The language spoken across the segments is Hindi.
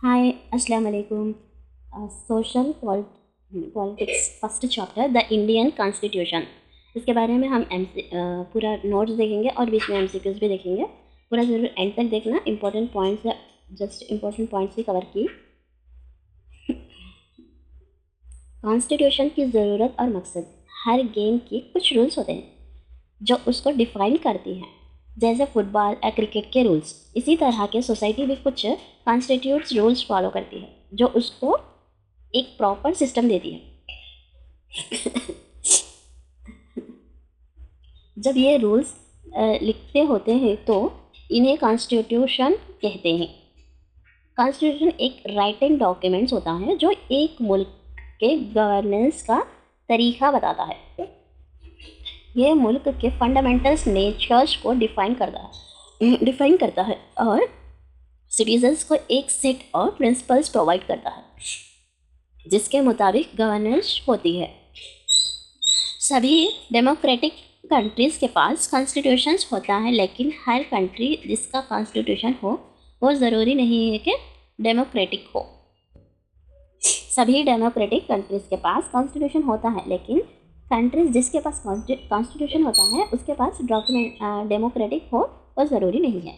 Hi, Assalamu alaikum. Social politics first chapter the Indian constitution. इसके बारे में हम पूरा नोट्स देखेंगे और बीच में एमसीक्यूज भी देखेंगे। पूरा ज़रूर एंड तक देखना। Important points just important points ही कवर की। कॉन्स्टिट्यूशन की ज़रूरत और मकसद। हर गेम के कुछ रूल्स होते हैं जो उसको डिफाइन करती हैं, जैसे फुटबॉल या क्रिकेट के रूल्स। इसी तरह के सोसाइटी भी कुछ कॉन्स्टिट्यूट्स रूल्स फॉलो करती है जो उसको एक प्रॉपर सिस्टम देती है। जब ये रूल्स लिखते होते हैं तो इन्हें कॉन्स्टिट्यूशन कहते हैं। कॉन्स्टिट्यूशन एक राइटिंग डॉक्यूमेंट्स होता है जो एक मुल्क के गवर्नेंस का तरीका बताता है। ये मुल्क के फंडामेंटल्स नेचर्स को डिफाइन करता है और सिटीजन्स को एक सेट ऑफ प्रिंसिपल्स प्रोवाइड करता है जिसके मुताबिक गवर्नेंस होती है। सभी डेमोक्रेटिक कंट्रीज़ के पास कॉन्स्टिट्यूशंस होता है, लेकिन हर कंट्री जिसका कॉन्स्टिट्यूशन हो वो ज़रूरी नहीं है कि डेमोक्रेटिक हो। सभी डेमोक्रेटिक कंट्रीज़ के पास कॉन्स्टिट्यूशन होता है, लेकिन कंट्रीज जिसके पास कॉन्स्टिट्यूशन होता है उसके पास डेमोक्रेटिक हो वो ज़रूरी नहीं है।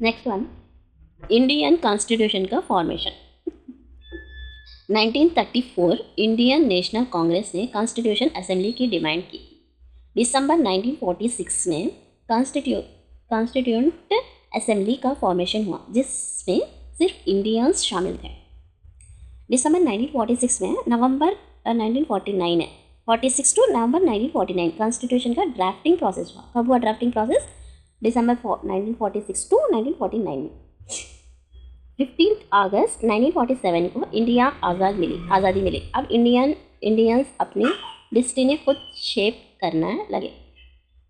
नेक्स्ट वन, इंडियन कॉन्स्टिट्यूशन का फॉर्मेशन। 1934 इंडियन नेशनल कांग्रेस ने कॉन्स्टिट्यूशन असेंबली की डिमांड की। दिसंबर 1946 में कॉन्स्टिट्यूंट असेंबली का फॉर्मेशन हुआ जिसमें सिर्फ इंडियंस शामिल थे। दिसंबर 1946 में नवंबर 1949 है 46 टू नवंबर 1949 कॉन्स्टिट्यूशन का ड्राफ्टिंग प्रोसेस हुआ। कब हुआ ड्राफ्टिंग प्रोसेस? दिसंबर 1946 टू 1949 में। 15 अगस्त 1947 को आज़ादी मिली। अब इंडियंस अपनी डिस्टिनी खुद शेप करना लगे।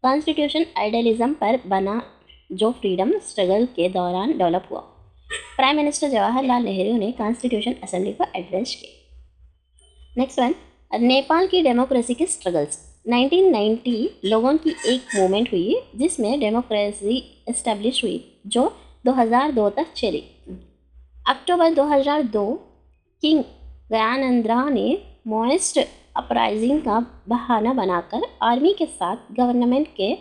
कॉन्स्टिट्यूशन आइडियलिज्म पर बना जो फ्रीडम स्ट्रगल के दौरान डेवलप हुआ। प्राइम मिनिस्टर जवाहरलाल नेहरू ने कॉन्स्टिट्यूशन असेंबली को एड्रेस किया। नेक्स्ट वन, नेपाल की डेमोक्रेसी के स्ट्रगल्स। 1990 लोगों की एक मूवमेंट हुई जिसमें डेमोक्रेसी एस्टेब्लिश हुई जो 2002 तक चली। अक्टूबर 2002 किंग दयानंद्रा ने मोस्ट अपराइजिंग का बहाना बनाकर आर्मी के साथ गवर्नमेंट के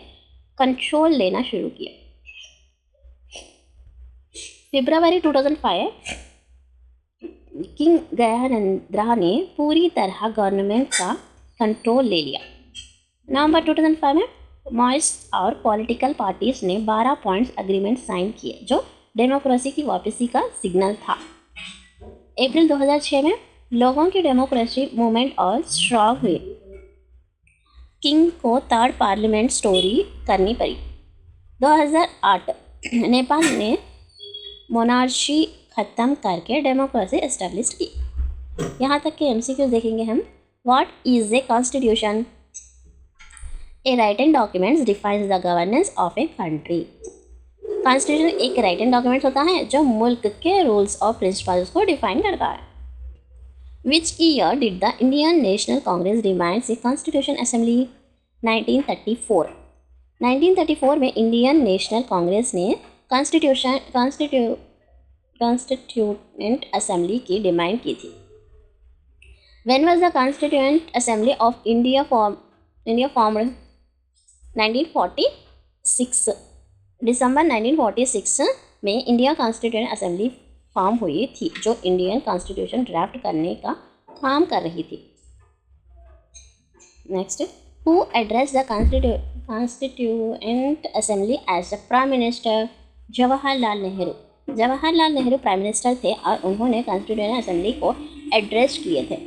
कंट्रोल लेना शुरू किया। फरवरी 2005 किंग दयानंद्रा ने पूरी तरह गवर्नमेंट का कंट्रोल ले लिया। नवंबर 2005 में मॉइस्ट और पॉलिटिकल पार्टीज ने 12 पॉइंट्स एग्रीमेंट साइन किए जो डेमोक्रेसी की वापसी का सिग्नल था। अप्रैल 2006 में लोगों की डेमोक्रेसी मूवमेंट और स्ट्रॉन्ग हुई। किंग को थर्ड पार्लियामेंट स्टोरी करनी पड़ी। 2008 नेपाल ने मोनार्ची ख़त्म करके डेमोक्रेसी एस्टेब्लिश की। यहाँ तक के एमसीक्यू देखेंगे हम। What is a constitution? A writing documents defines the governance of a country. Constitution एक राइटिंग डॉक्यूमेंट होता है जो मुल्क के रूल्स और प्रिंसिपल्स को डिफाइन करता है। Which year did the Indian national Congress demands a constitution assembly? 1934। 1934 में इंडियन नेशनल कांग्रेस ने कॉन्स्टिट्यूएंट असेंबली की डिमांड की थी। When was the constituent assembly of India formed? 1946। दिसंबर 1946 में इंडिया कॉन्स्टिट्यूएंट असेंबली फॉर्म हुई थी जो इंडियन कॉन्स्टिट्यूशन ड्राफ्ट करने का काम कर रही थी। Next, who address the constituent assembly as the prime minister? Jawaharlal Nehru. Jawaharlal Nehru prime minister थे और उन्होंने कॉन्स्टिट्यूएंट असेंबली को एड्रेस किए थे।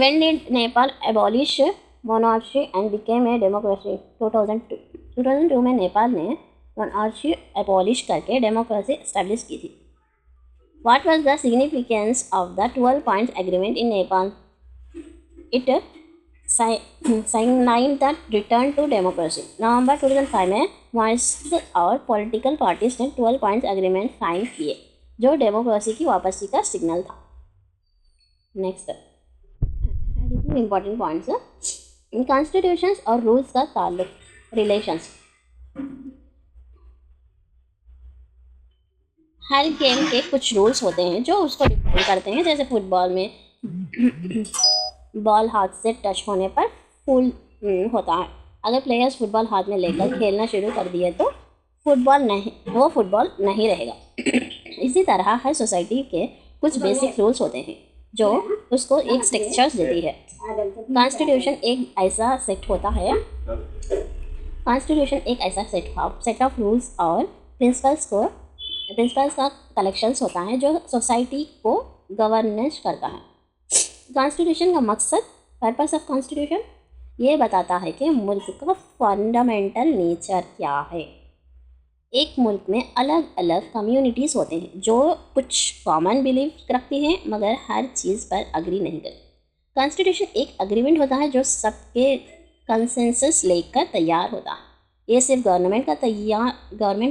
When did Nepal abolish monarchy and became a democracy? 2002। 2002 में नेपाल ने मोनार्ची एबॉलिश करके डेमोक्रेसी एस्टेब्लिश की थी। What was the significance of the 12 points agreement in Nepal? It signed the return to democracy। नवंबर 2005 में मार्क्सिस्ट और पॉलिटिकल पार्टीज ने 12 पॉइंट्स एग्रीमेंट साइन किए जो डेमोक्रेसी की वापसी का सिग्नल था। Next, important points. कॉन्स्टिट्यूशंस और रूल्स का ताल्लुक, रिलेशंस। हर गेम के कुछ रूल्स होते हैं जो उसको डिफाइन करते हैं। जैसे फुटबॉल में बॉल हाथ से टच होने पर फुल होता है। अगर प्लेयर्स फुटबॉल हाथ में लेकर खेलना शुरू कर दिए तो फुटबॉल नहीं रहेगा। इसी तरह हर सोसाइटी के कुछ बेसिक रूल्स होते हैं जो उसको एक स्ट्रक्चर देती है। कॉन्स्टिट्यूशन एक ऐसा सेट होता है कॉन्स्टिट्यूशन एक ऐसा सेट ऑफ रूल्स और प्रिंसिपल्स का कलेक्शंस होता है जो सोसाइटी को गवर्नेंस करता है। कॉन्स्टिट्यूशन का मकसद, पर्पस ऑफ कॉन्स्टिट्यूशन, ये बताता है कि मुल्क का फंडामेंटल नेचर क्या है। एक मुल्क में अलग अलग कम्युनिटीज़ होते हैं जो कुछ कॉमन बिलीफ रखती हैं मगर हर चीज़ पर अग्री नहीं करती। कॉन्स्टिट्यूशन एक अग्रीमेंट होता है जो सबके कंसेंसस लेकर तैयार होता है। ये सिर्फ गवर्नमेंट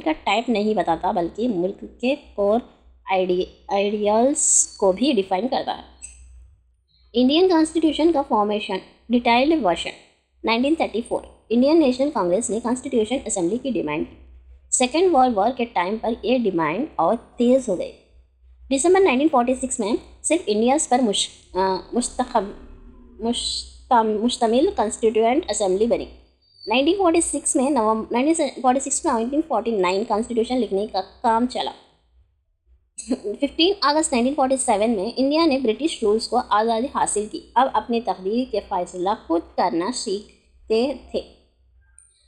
का टाइप नहीं बताता बल्कि मुल्क के कोर आइडियल्स को भी डिफाइन करता है। इंडियन कॉन्स्टिट्यूशन का formation, detailed version 1934। Indian national Congress ने कॉन्स्टिट्यूशन असेंबली की डिमांड की। सेकेंड वर्ल्ड वॉर के टाइम पर यह डिमांड और तेज़ हो गई। दिसंबर 1946 में सिर्फ इंडियंस पर मुश्तमिल कॉन्स्टिट्यूएंट असेंबली बनी। 1946 में 1949 कॉन्स्टिट्यूशन लिखने का काम चला। 15 अगस्त 1947 में इंडिया ने ब्रिटिश रूल्स को आज़ादी हासिल की। अब अपनी तकदीर के फैसला खुद करना सीखते थे।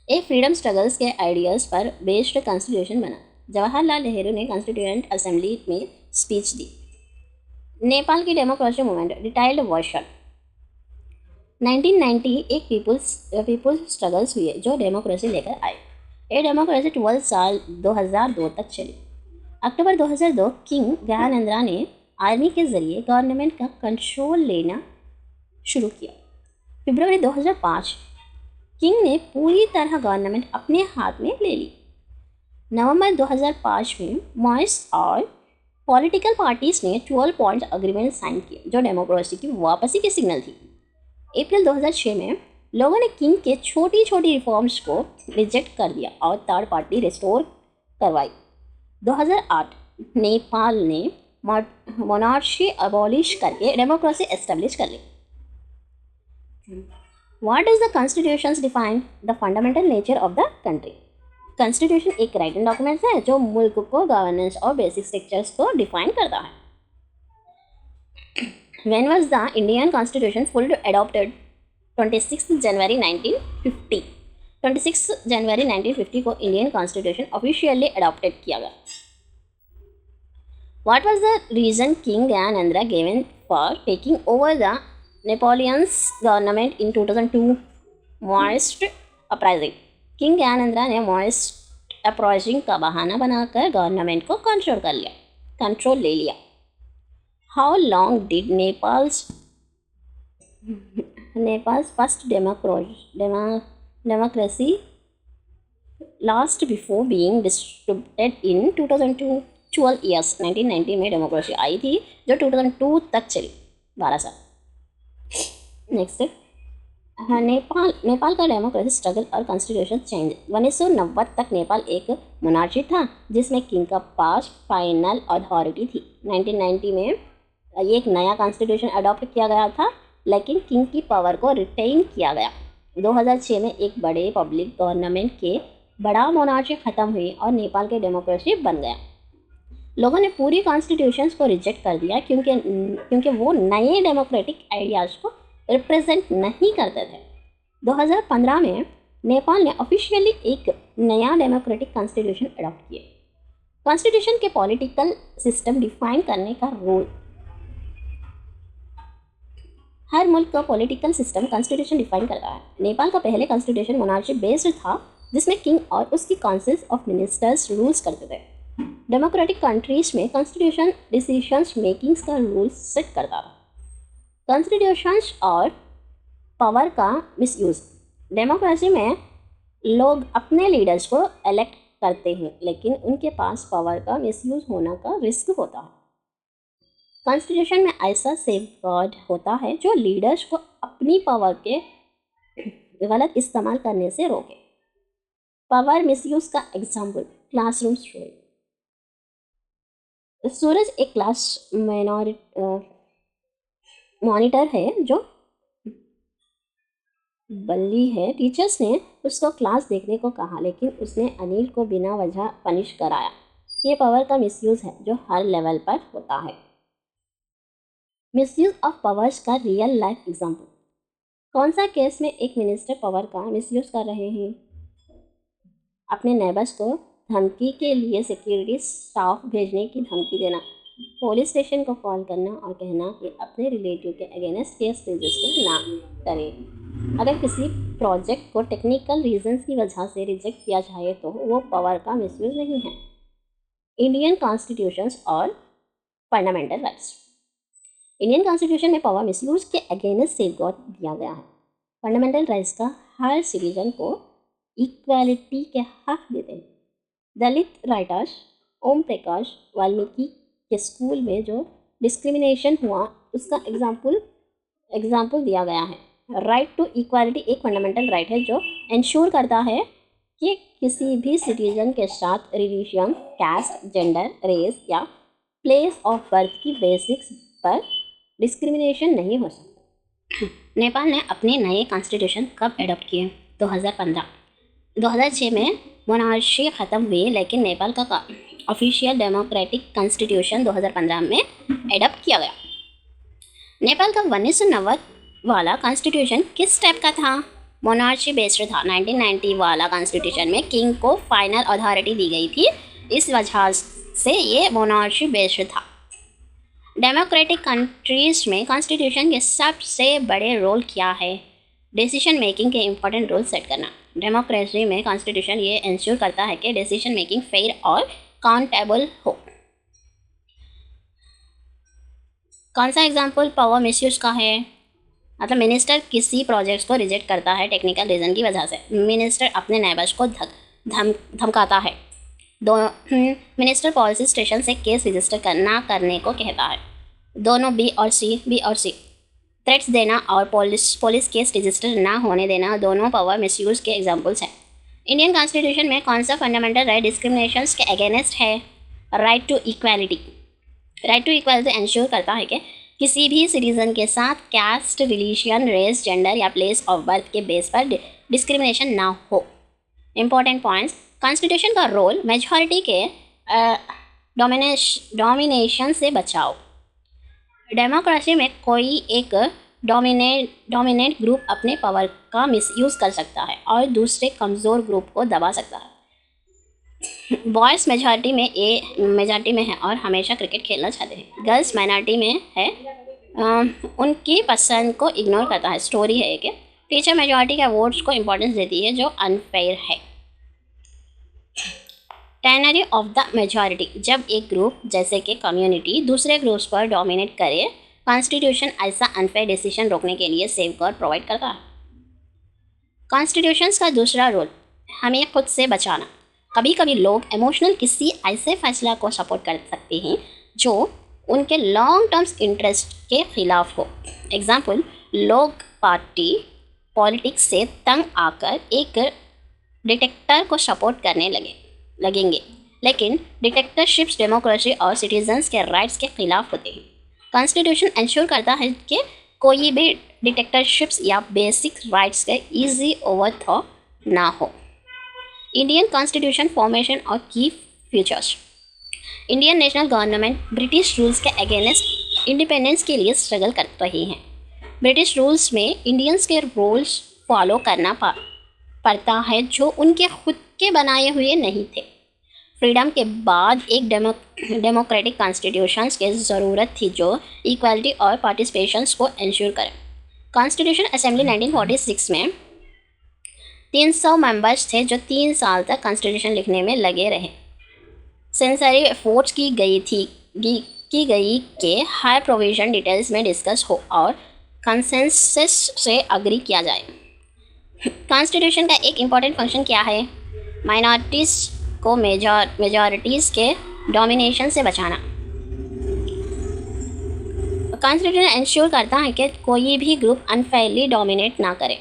एक फ्रीडम स्ट्रगल्स के आइडियाज़ पर बेस्ड कॉन्स्टिट्यूशन बना। जवाहरलाल नेहरू ने कॉन्स्टिट्यूएंट असेंबली में स्पीच दी। नेपाल की डेमोक्रेसी मूवमेंट, डिटेल्ड वर्जन 1990 एक पीपुल्स स्ट्रगल्स हुए जो डेमोक्रेसी लेकर आए। ये डेमोक्रेसी 12 साल 2002 तक चली। अक्टूबर 2002 किंग ज्ञानेंद्रा ने आर्मी के जरिए गवर्नमेंट का कंट्रोल लेना शुरू किया। फरवरी 2005 किंग ने पूरी तरह गवर्नमेंट अपने हाथ में ले ली। नवंबर 2005 में मॉइस और पॉलिटिकल पार्टीज ने 12 पॉइंट अग्रीमेंट साइन किए जो डेमोक्रेसी की वापसी की सिग्नल थी। अप्रैल 2006 में लोगों ने किंग के छोटी छोटी रिफॉर्म्स को रिजेक्ट कर दिया और थर्ड पार्टी रिस्टोर करवाई। 2008 नेपाल ने मोनार्ची अबॉलिश करके डेमोक्रेसी एस्टेब्लिश कर ली। What does the Constitution define the fundamental nature of the country? Constitution एक राइटिंग डॉक्यूमेंट है जो मुल्क को गवर्नेंस और बेसिक स्ट्रक्चर्स को डिफाइन करता है। When was the Indian Constitution fully adopted? 26 जनवरी 1950। 26 जनवरी 1950 को इंडियन कॉन्स्टिट्यूशन ऑफिशियली अडॉप्टेड किया गया। What was the reason King Gyanendra given for taking over the Napoleon's government in 2002? Maoist uprising। King ज्ञानेंद्रा ने माओइस्ट अपराइजिंग का बहाना बनाकर गवर्नमेंट को कंट्रोल ले लिया। How long did Nepals first democracy last before being distributed in 2002? 12 years. 1990 में डेमोक्रेसी आई थी जो 2002 तक चली, 12 साल। नेक्स्ट, नेपाल का डेमोक्रेसी स्ट्रगल और कॉन्स्टिट्यूशन चेंज। 1990 तक नेपाल एक मोनार्ची था जिसमें किंग का पास फाइनल अथॉरिटी थी। 1990 में एक नया कॉन्स्टिट्यूशन अडॉप्ट किया गया था लेकिन किंग की पावर को रिटेन किया गया। 2006 में एक बड़े पब्लिक गवर्नमेंट के बड़ा मोनार्ची ख़त्म हुई और नेपाल के डेमोक्रेसी बन गया। लोगों ने पूरी कॉन्स्टिट्यूशन को रिजेक्ट कर दिया क्योंकि वो नए डेमोक्रेटिक आइडियाज़ को रिप्रेजेंट नहीं करते थे। 2015 में नेपाल ने ऑफिशियली एक नया डेमोक्रेटिक कॉन्स्टिट्यूशन अडॉप्ट किया। कॉन्स्टिट्यूशन के पॉलिटिकल सिस्टम डिफाइन करने का रूल। हर मुल्क का पॉलिटिकल सिस्टम कॉन्स्टिट्यूशन डिफाइन करता है। नेपाल का पहले कॉन्स्टिट्यूशन मोनार्ची बेस्ड था जिसमें किंग और उसकी काउंसिल ऑफ मिनिस्टर्स रूल्स करते थे। डेमोक्रेटिक कंट्रीज में कॉन्स्टिट्यूशन डिसीजंस मेकिंग्स का रूल सेट करता था। कॉन्स्टिट्यूशंस और पावर का मिसयूज़। डेमोक्रेसी में लोग अपने लीडर्स को इलेक्ट करते हैं लेकिन उनके पास पावर का मिसयूज़ होने का रिस्क होता है। कॉन्स्टिट्यूशन में ऐसा सेफगार्ड होता है जो लीडर्स को अपनी पावर के गलत इस्तेमाल करने से रोके। पावर मिसयूज़ का एग्जाम्पल, क्लासरूम स्टोरी। सूरज एक क्लास मॉनिटर है जो बल्ली है। टीचर्स ने उसको क्लास देखने को कहा, लेकिन उसने अनिल को बिना वजह पनिश कराया। ये पावर का मिसयूज है जो हर लेवल पर होता है। मिसयूज ऑफ पावर्स का रियल लाइफ एग्जाम्पल। कौन सा केस में एक मिनिस्टर पावर का मिसयूज कर रहे हैं? अपने नेबर्स को धमकी के लिए सिक्योरिटी स्टाफ भेजने की धमकी देना, पुलिस स्टेशन को कॉल करना और कहना कि अपने रिलेटिव के अगेंस्ट केस रजिस्टर ना करें। अगर किसी प्रोजेक्ट को टेक्निकल रीजंस की वजह से रिजेक्ट किया जाए तो वो पावर का मिसयूज नहीं है। इंडियन कॉन्स्टिट्यूशंस और फंडामेंटल राइट्स। इंडियन कॉन्स्टिट्यूशन में पावर मिसयूज के अगेंस्ट सेफगार्ड दिया गया है। फंडामेंटल राइट्स का हर सिटीजन को इक्वालिटी के हक देते हैं। दलित राइटर्स ओम प्रकाश वाल्मीकि के स्कूल में जो डिस्क्रिमिनेशन हुआ उसका एग्जाम्पल दिया गया है। राइट टू इक्वालिटी एक फंडामेंटल राइट है जो इंश्योर करता है कि किसी भी सिटीजन के साथ रिलीजन, कास्ट, जेंडर, रेस या प्लेस ऑफ बर्थ की बेसिक्स पर डिस्क्रिमिनेशन नहीं हो सकता। नेपाल ने अपने नए कॉन्स्टिट्यूशन कब एडॉप्ट किए? 2015। 2006 में मोनार्ची ख़त्म हुई, लेकिन नेपाल का ऑफिशियल डेमोक्रेटिक कॉन्स्टिट्यूशन 2015 में एडॉप्ट किया गया। नेपाल का 1990 वाला कॉन्स्टिट्यूशन किस टाइप का था? मोनार्ची बेस्ड था। 1990 वाला कॉन्स्टिट्यूशन में किंग को फाइनल अथॉरिटी दी गई थी, इस वजह से ये मोनार्ची बेस्ड था। डेमोक्रेटिक कंट्रीज में कॉन्स्टिट्यूशन के सबसे बड़े रोल क्या है? डिसीजन मेकिंग के इंपॉर्टेंट रोल सेट करना। डेमोक्रेसी में कॉन्स्टिट्यूशन ये इंश्योर करता है कि डिसीजन मेकिंग फेयर और काउंटेबल हो। कौन सा एग्जाम्पल पावर मिसयूज का है? मतलब मिनिस्टर किसी प्रोजेक्ट्स को रिजेक्ट करता है टेक्निकल रीजन की वजह से। मिनिस्टर अपने नेबर्स को धमकाता है। मिनिस्टर पॉलिसी स्टेशन से केस रजिस्टर ना करने को कहता है। दोनों बी और सी थ्रेट्स देना और पुलिस केस रजिस्टर ना होने देना दोनों पावर मिसयूज के एग्जाम्पल्स हैं। इंडियन कॉन्स्टिट्यूशन में कौन सा फंडामेंटल राइट डिस्क्रिमिनेशंस के अगेंस्ट है? Right to equality. Right to equality ensure करता है कि किसी भी सिटीजन के साथ कास्ट, रिलीजन, रेस, जेंडर या प्लेस ऑफ बर्थ के बेस पर डिस्क्रिमिनेशन ना हो। Important points. कॉन्स्टिट्यूशन का रोल मेजॉरिटी के डोमिनेशन से बचाओ। डेमोक्रेसी में कोई एक डोमिनेंट ग्रुप अपने पावर का मिसयूज़ कर सकता है और दूसरे कमज़ोर ग्रुप को दबा सकता है। बॉयज़ मेजॉरिटी में है और हमेशा क्रिकेट खेलना चाहते हैं। गर्ल्स माइनॉरिटी में है, उनकी पसंद को इग्नोर करता है। स्टोरी है कि टीचर मेजॉरिटी के वोट्स को इम्पोर्टेंस देती है जो अनफेयर है। टाइनरी ऑफ द मेजॉरिटी। जब एक ग्रुप जैसे कि कम्युनिटी दूसरे ग्रुप्स पर डोमिनेट करे, कॉन्स्टिट्यूशन ऐसा अनफेयर डिसीजन रोकने के लिए सेफगार्ड प्रोवाइड करता है। कॉन्स्टिट्यूशंस का दूसरा रोल हमें खुद से बचाना। कभी कभी लोग इमोशनल किसी ऐसे फैसला को सपोर्ट कर सकते हैं जो उनके लॉन्ग टर्म्स इंटरेस्ट के खिलाफ हो। एग्जाम्पल, लोग पार्टी पॉलिटिक्स से तंग आकर एक डिक्टेटर को सपोर्ट करने लगेंगे, लेकिन डिक्टेटरशिप्स डेमोक्रेसी और सिटीजन्स के राइट्स के खिलाफ होते हैं। कॉन्स्टिट्यूशन इंश्योर करता है कि कोई भी डिक्टेटरशिप्स या बेसिक राइट्स के इजी ओवरथ्रो ना हो। इंडियन कॉन्स्टिट्यूशन फॉर्मेशन और की features. Indian national government British rules के अगेंस्ट इंडिपेंडेंस के लिए स्ट्रगल कर रही हैं। ब्रिटिश रूल्स में इंडियंस के रूल्स फॉलो करना पड़ता है जो उनके खुद के बनाए हुए नहीं थे। फ्रीडम के बाद एक डेमोक्रेटिक कॉन्स्टिट्यूशंस की ज़रूरत थी जो इक्वालिटी और पार्टिसिपेशंस को इंश्योर करे। कॉन्स्टिट्यूशन असेंबली 1946 में 300 मेंबर्स थे जो 3 साल तक कॉन्स्टिट्यूशन लिखने में लगे रहे। सेंसरी एफर्ट्स की गई कि हर प्रोविज़न डिटेल्स में डिस्कस हो और कंसेंसस से अग्री किया जाए। कॉन्स्टिट्यूशन का एक इम्पॉर्टेंट फंक्शन क्या है? माइनॉरिटीज़ को मेजॉरिटीज़ के डोमिनेशन से बचाना। कॉन्स्टिट्यूशन इंश्योर करता है कि कोई भी ग्रुप अनफेयरली डोमिनेट ना करे।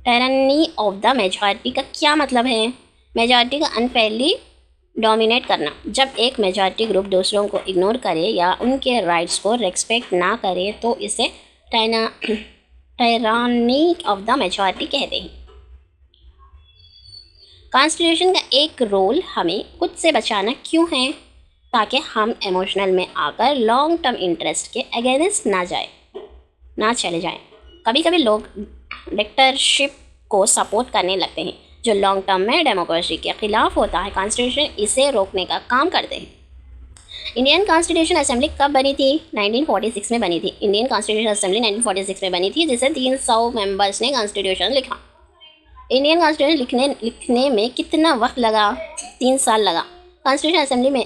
टायरनी ऑफ द मेजॉरिटी का क्या मतलब है? मेजॉरिटी का अनफेयरली डोमिनेट करना, जब एक मेजॉरिटी ग्रुप दूसरों को इग्नोर करे या उनके राइट्स को रेस्पेक्ट ना करे तो इसे टायरानी ऑफ द मेजॉरिटी कहते हैं। कॉन्स्टिट्यूशन का एक रोल हमें खुद से बचाना क्यों है? ताकि हम इमोशनल में आकर लॉन्ग टर्म इंटरेस्ट के अगेंस्ट ना चले जाएं। कभी कभी लोग डिक्टेटरशिप को सपोर्ट करने लगते हैं जो लॉन्ग टर्म में डेमोक्रेसी के खिलाफ होता है। कॉन्स्टिट्यूशन इसे रोकने का काम करते हैं। इंडियन कॉन्स्टिट्यूशन असेंबली कब बनी थी? 1946 में बनी थी। इंडियन कॉन्स्टिट्यूशन असेंबली 1946 में बनी थी, जिसे 300 मेंबर्स ने कॉन्स्टिट्यूशन लिखा। इंडियन कॉन्स्टिट्यूशन लिखने में कितना वक्त लगा? 3 साल लगा। कॉन्स्टिट्यूशन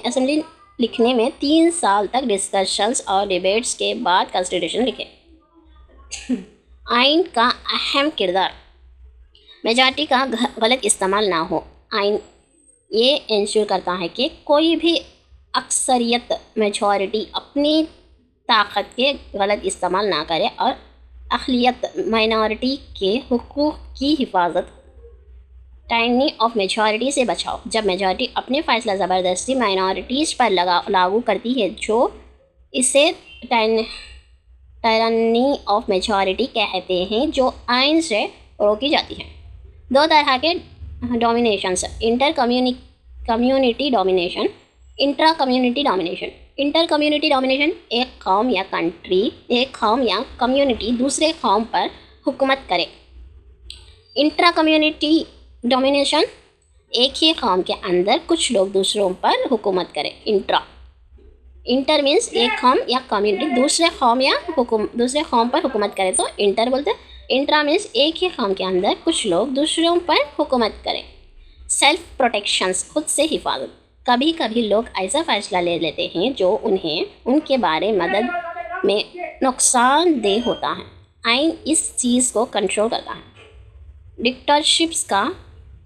असेंबली लिखने में 3 साल तक डिस्कशंस और डिबेट्स के बाद कॉन्स्टिट्यूशन लिखे। आइन का अहम किरदार, मेजॉरिटी का गलत इस्तेमाल ना हो। आइन ये इंश्योर करता है कि कोई भी अक्सरियत मेजॉरिटी अपनी ताकत के गलत इस्तेमाल ना करे और अक़लियत माइनॉरिटी के हुकूक़ की हिफाजत टाइनी ऑफ मेजॉरिटी से बचाओ। जब मेजॉरिटी अपने फ़ैसला ज़बरदस्ती माइनॉरिटीज़ पर लगाव करती है जो इसे टायरानी ऑफ मेजॉरिटी कहते हैं, जो आइन से रोकी जाती है। 2 तरह के dominations, inter community domination, intra community domination. Inter community domination, एक कौम या कम्युनिटी दूसरे कौम पर हुकूमत करे। इंट्रा कम्युनिटी डोमिनेशन, एक ही कौम के अंदर कुछ लोग दूसरों पर हुकूमत करें। इंटर मीन्स एक कौम या कम्युनिटी दूसरे कौम पर हुकूमत करे तो इंटर बोलते हैं। इंट्रा मीन्स एक ही कौम के अंदर कुछ लोग दूसरों पर हुकूमत करें। सेल्फ प्रोटेक्शंस, खुद से हिफाजत। कभी कभी लोग ऐसा फैसला ले लेते हैं जो उन्हें उनके बारे मदद में नुकसानदेह होता है। आइन इस चीज़ को कंट्रोल करता है। डिक्टेटरशिप्स का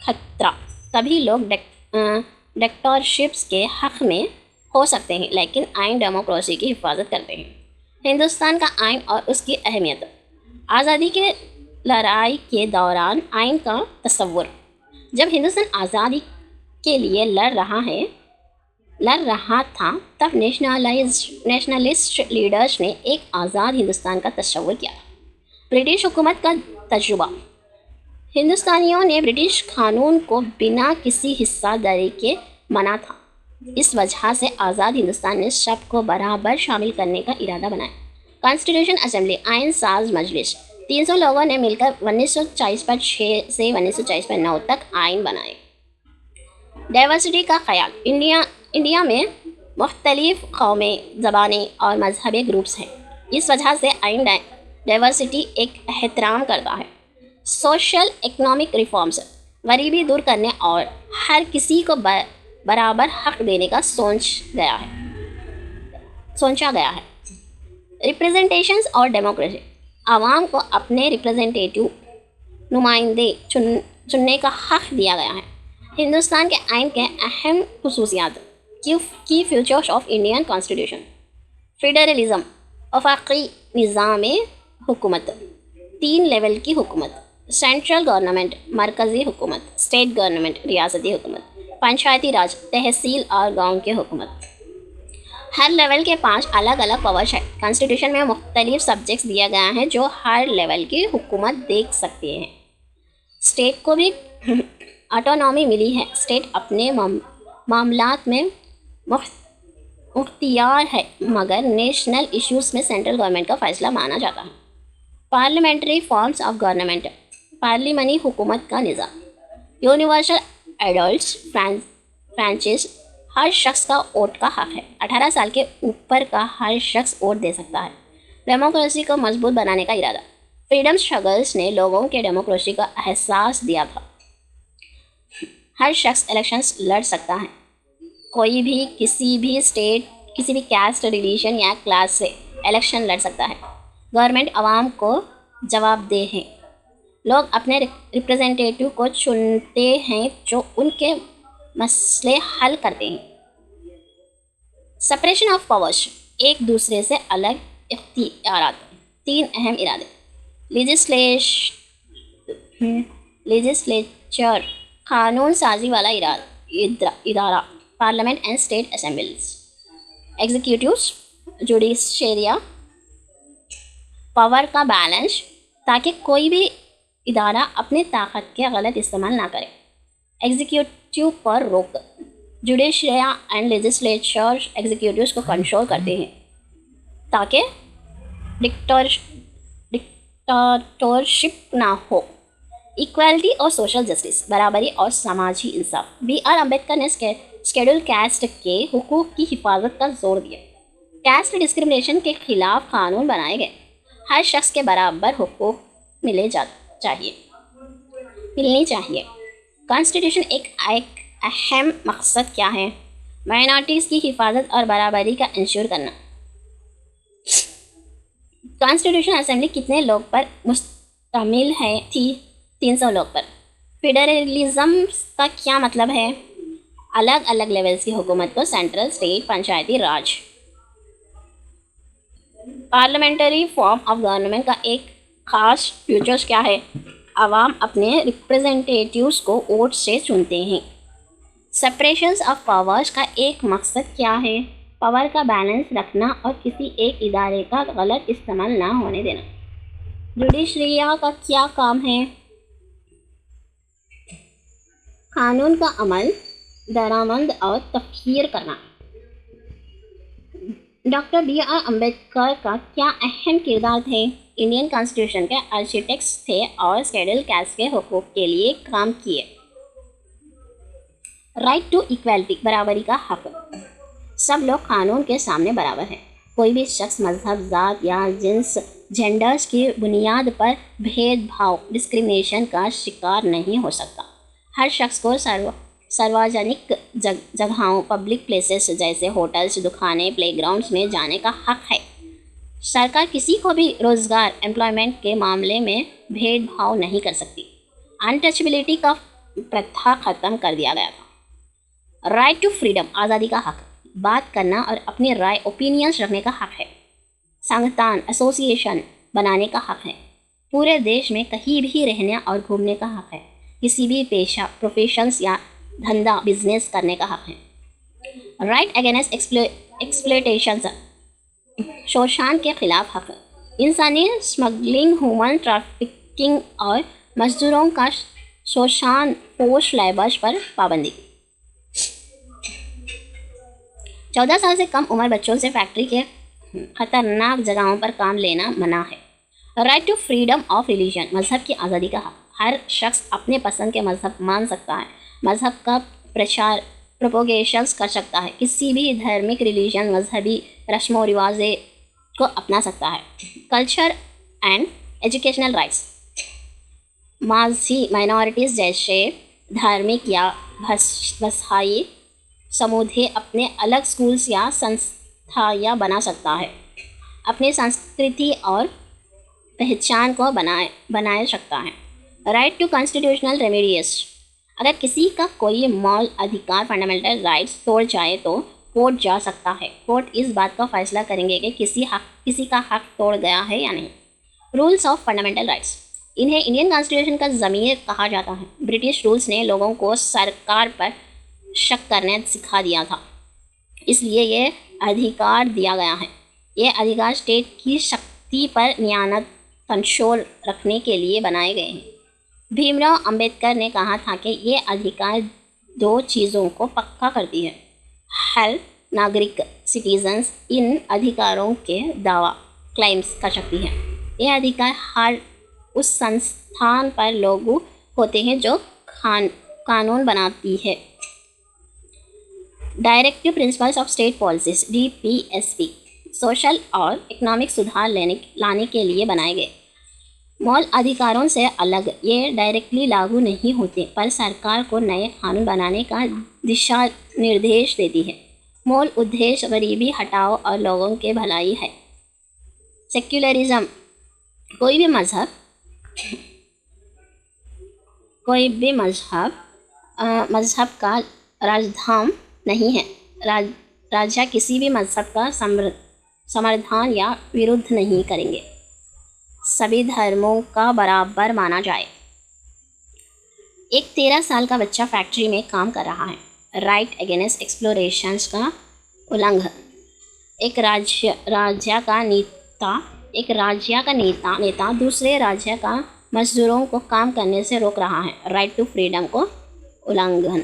खतरा, कभी लोग डिक्टेटरशिप्स के हक़ में हो सकते हैं लेकिन आइन डेमोक्रेसी की हिफाजत करते हैं। हिंदुस्तान का आइन और उसकी अहमियत, आज़ादी के लड़ाई के दौरान आइन का तस्वुर। जब हिंदुस्तान आज़ादी के लिए लड़ रहा था तब नेशनलिस्ट लीडर्स ने एक आज़ाद हिंदुस्तान का तस्वुर किया। ब्रिटिश हुकूमत का तजुर्बा, हिंदुस्तानियों ने ब्रिटिश कानून को बिना किसी हिस्सादारी के माना था। इस वजह से आज़ाद हिंदुस्तान ने सबको बराबर शामिल करने का इरादा बनाया। कॉन्स्टिट्यूशन असेंबली, आइन साज मजलिस, 300 लोगों ने मिलकर 1940 पर 6 से 1940 पर 9 तक आइन बनाए। डाइवर्सिटी का ख्याल, इंडिया में मुख्तलिफ कौमें, ज़बानें और मजहबी ग्रुप्स हैं। इस वजह से आइन डाइवर्सिटी एक एहतराम करता है। सोशल इकोनॉमिक रिफॉर्म्स, गरीबी दूर करने और हर किसी को बराबर हक देने का सोचा गया है। रिप्रेजेंटेशंस और डेमोक्रेसी, आवाम को अपने रिप्रेजेंटेटिव नुमाइंदे चुनने का हक दिया गया है। हिंदुस्तान के आइन के अहम खुसूसियात, की features of Indian constitution, federalism, वफाकी निज़ाम हुकूमत, 3 लेवल की हुकूमत, सेंट्रल गवर्नमेंट मरकज़ी हुकूमत, स्टेट गवर्नमेंट रियासती हुकूमत, पंचायती राज तहसील और गांव की हुकूमत। हर लेवल के 5 अलग अलग पावर्स है। कॉन्स्टिट्यूशन में मुख्तलिफ सब्जेक्ट्स दिया गया है जो हर लेवल की हुकूमत देख सकते हैं। स्टेट को भी ऑटोनॉमी मिली है। स्टेट अपने मामलात में मुख्तियार है मगर नेशनल इश्यूज़ में सेंट्रल गवर्नमेंट का फैसला माना जाता है। पार्लियामेंट्री फॉर्म्स ऑफ गवर्नमेंट, पार्लिमानी हुकूमत का निज़ाम, यूनिवर्सल एडल्ट फ्रांचाइज, हर शख्स का वोट का हक है। 18 साल के ऊपर का हर शख्स वोट दे सकता है। डेमोक्रेसी को मजबूत बनाने का इरादा, फ्रीडम स्ट्रगल्स ने लोगों के डेमोक्रेसी का एहसास दिया था। हर शख्स इलेक्शंस लड़ सकता है। कोई भी किसी भी स्टेट, किसी भी कास्ट, रिलीजन या क्लास से इलेक्शन लड़ सकता है। गवर्नमेंट आवाम को जवाबदेह है। लोग अपने रिप्रेजेंटेटिव को चुनते हैं जो उनके मसले हल करते हैं। सेपरेशन ऑफ पावर्स, एक दूसरे से अलग इख्तियारात, 3 अहम इरादे, लेजिस्लेचर कानून साजी वाला इदारा, parliament and state assemblies. Executives, जुडिशरिया, पावर का बैलेंस, ताकि कोई भी इदारा अपनी ताकत के गलत इस्तेमाल ना करे। एग्जीक्यूटिव पर रोक, जुडिशरिया एंड लेजिस्लेचर एग्जीक्यूटिव्स को कंट्रोल करते हैं ताकि डिक्टेटरशिप ना हो। इक्वालिटी और सोशल जस्टिस, बराबरी और समाजी इंसाफ। B.R. अम्बेडकर ने शेड्यूल कास्ट के हुकूक की हिफाजत का जोर दिया। कास्ट डिस्क्रिमिनेशन के खिलाफ कानून बनाए गए। हर शख्स के बराबर हुकूक मिलनी चाहिए। कॉन्स्टिट्यूशन एक अहम मकसद क्या है? माइनॉरिटीज़ की हिफाजत और बराबरी का इंश्योर करना। कॉन्स्टिट्यूशन असेंबली कितने लोग पर मुश्तमिल थी? 300 लोग पर। फेडरलिज्म का क्या मतलब है? अलग अलग लेवल्स की हुकूमत को central, state, Panchayati Raj. Parliamentary form of government का एक खास फीचर्स क्या है? आवाम अपने रिप्रेजेंटेटिव्स को वोट से चुनते हैं। सेपरेशंस ऑफ पावर्स का एक मकसद क्या है? पावर का बैलेंस रखना और किसी एक इदारे का गलत इस्तेमाल ना होने देना। जुडिशरिया का क्या काम है? कानून का अमल, दरामद और तफहीर करना। Doctor B.R. अम्बेडकर का क्या अहम किरदार थे? इंडियन कॉन्स्टिट्यूशन के आर्किटेक्ट्स थे और शेड्यूल कास्ट के हुकूक के लिए काम किए। राइट टू इक्वालिटी, बराबरी का हक। सब लोग कानून के सामने बराबर हैं। कोई भी शख्स मजहब, जात या जिन्स, जेंडर्स की बुनियाद पर भेदभाव, डिस्क्रिमिनेशन का शिकार नहीं हो सकता। हर शख्स को सार्वजनिक जगहों, पब्लिक प्लेसेस जैसे होटल्स, दुकानें, प्लेग्राउंड्स में जाने का हक है। सरकार किसी को भी रोज़गार, एम्प्लॉयमेंट के मामले में भेदभाव नहीं कर सकती। अनटचेबिलिटी का प्रथा ख़त्म कर दिया गया था। राइट टू फ्रीडम, आज़ादी का हक। बात करना और अपनी राय, ओपिनियंस रखने का हक है। संगठन, एसोसिएशन बनाने का हक है। पूरे देश में कहीं भी रहने और घूमने का हक है। किसी भी पेशा, प्रोफेशंस या धंधा, बिजनेस करने का हक है। राइट अगेंस्ट एक्सप्लॉयटेशन, शोषण के खिलाफ हक। इंसानी स्मगलिंग, ह्यूमन ट्रैफिकिंग और मजदूरों का शोषण, फोर्स लेबर्स पर पाबंदी। 14 साल से कम उम्र बच्चों से फैक्ट्री के खतरनाक जगहों पर काम लेना मना है। Right to freedom of religion, मजहब की आज़ादी का हक। हर शख्स अपने पसंद के मजहब मान सकता है, मजहब का प्रचार, प्रोपोगेशंस कर सकता है, किसी भी धार्मिक रिलीजन, मजहबी रस्म व रिवाज़े को अपना सकता है। कल्चर एंड एजुकेशनल राइट्स, माझी माइनॉरिटीज़ जैसे धार्मिक या भाषाई समुदाय अपने अलग स्कूल्स या संस्थाएं बना सकता है, अपनी संस्कृति और पहचान को बनाए सकता है। राइट टू कॉन्स्टिट्यूशनल रेमेडियस, अगर किसी का कोई मौल अधिकार, फंडामेंटल राइट्स तोड़ जाए तो कोर्ट जा सकता है। कोर्ट इस बात का फैसला करेंगे कि किसी का हक तोड़ गया है या नहीं। रूल्स ऑफ फंडामेंटल राइट्स, इन्हें इंडियन कॉन्स्टिट्यूशन का ज़मीर कहा जाता है। ब्रिटिश रूल्स ने लोगों को सरकार पर शक करने सिखा दिया था, इसलिए ये अधिकार दिया गया है। ये अधिकार स्टेट की शक्ति पर नियंत्रण, कंट्रोल रखने के लिए बनाए गए हैं। भीमराव अंबेडकर ने कहा था कि ये अधिकार 2 चीज़ों को पक्का करती है। हर नागरिक, सिटीजन्स, इन अधिकारों के दावा, क्लेम्स कर सकती है। ये अधिकार हर उस संस्थान पर लागू होते हैं जो कानून बनाती है। Directive principles of state policies, DPSP, social और इकोनॉमिक सुधार लाने के लिए बनाए गए। मौल अधिकारों से अलग ये डायरेक्टली लागू नहीं होते, पर सरकार को नए कानून बनाने का दिशा निर्देश देती है। मूल उद्देश्य गरीबी हटाओ और लोगों के भलाई है। सेक्युलरिज्म, कोई भी मजहब का राजधाम नहीं है। राजा किसी भी मजहब का समर्थन या विरोध नहीं करेंगे। सभी धर्मों का बराबर माना जाए। एक 13 साल का बच्चा फैक्ट्री में काम कर रहा है। राइट अगेंस्ट एक्सप्लोरेशंस का उल्लंघन। एक राज्य का नेता दूसरे राज्य का मजदूरों को काम करने से रोक रहा है। राइट टू फ्रीडम को उल्लंघन।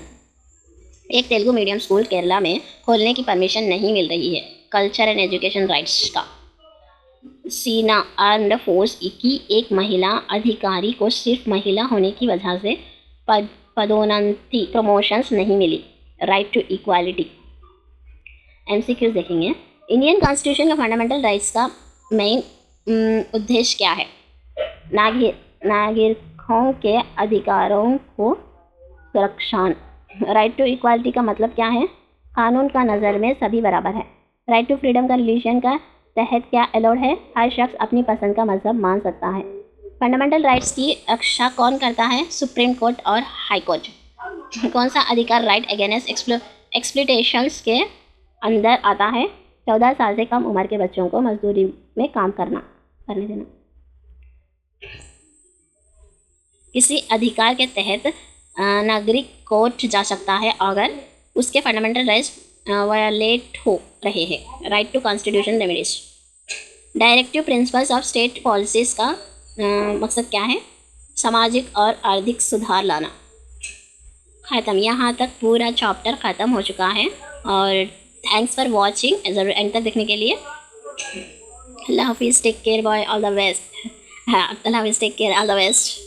एक तेलुगु मीडियम स्कूल केरला में खोलने की परमिशन नहीं मिल रही है। कल्चर एंड एजुकेशन राइट्स का। सेना आर्म्ड फोर्स की एक महिला अधिकारी को सिर्फ महिला होने की वजह से पदोन्नति प्रमोशंस नहीं मिली। Right to equality. एमसीक्यूज देखेंगे। इंडियन कॉन्स्टिट्यूशन का फंडामेंटल राइट्स का मेन उद्देश्य क्या है? नागरिकों के अधिकारों को सुरक्षा। राइट टू इक्वालिटी का मतलब क्या है? कानून का नज़र में सभी बराबर है। राइट टू फ्रीडम का रिलीजन का तहत क्या अलाउड है? हर शख्स अपनी पसंद का मजहब मान सकता है। फंडामेंटल राइट्स की रक्षा कौन करता है? सुप्रीम कोर्ट और हाई कोर्ट। कौन सा अधिकार राइट अगेंस्ट एक्सप्लॉयटेशंस के अंदर आता है? 14 साल से कम उम्र के बच्चों को मजदूरी में काम करने देना। किसी अधिकार के तहत नागरिक कोर्ट जा सकता है अगर उसके फंडामेंटल राइट्स वायलेट हो रहे हैं। Right to constitution remedies. Directive principles of state policies का मकसद क्या है? सामाजिक और आर्थिक सुधार लाना। ख़त्म। यहाँ तक पूरा चैप्टर ख़त्म हो चुका है और थैंक्स फॉर वॉचिंग। ज़रूर एंड तक देखने के लिए। अल्लाह हाफिज़। Take care bye. All the best. हाँ, अल्लाह हाफिज़। Take care. All the best.